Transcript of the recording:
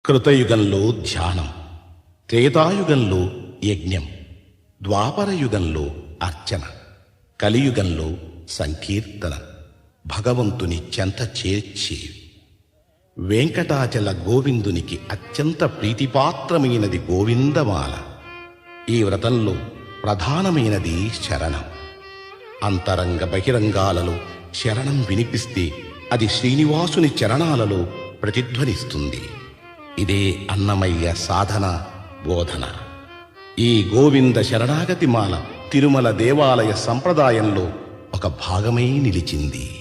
కృతయుగంలో ధ్యానం, త్రేతాయుగంలో యజ్ఞం, ద్వాపరయుగంలో అర్చన, కలియుగంలో సంకీర్తన, భగవంతుని చెంత చేర్చేవి. వెంకటాచల గోవిందునికి అత్యంత ప్రీతిపాత్రమైనది గోవిందమాల. ఈ వ్రతంలో ప్రధానమైనది శరణం. అంతరంగ బహిరంగాలలో శరణం వినిపిస్తే అది శ్రీనివాసుని చరణాలలో ప్రతిధ్వనిస్తుంది. ఇదే అన్నమయ్య సాధన బోధన. ఈ గోవింద శరణాగతి మాల తిరుమల దేవాలయ సంప్రదాయంలో ఒక భాగమై నిలిచింది.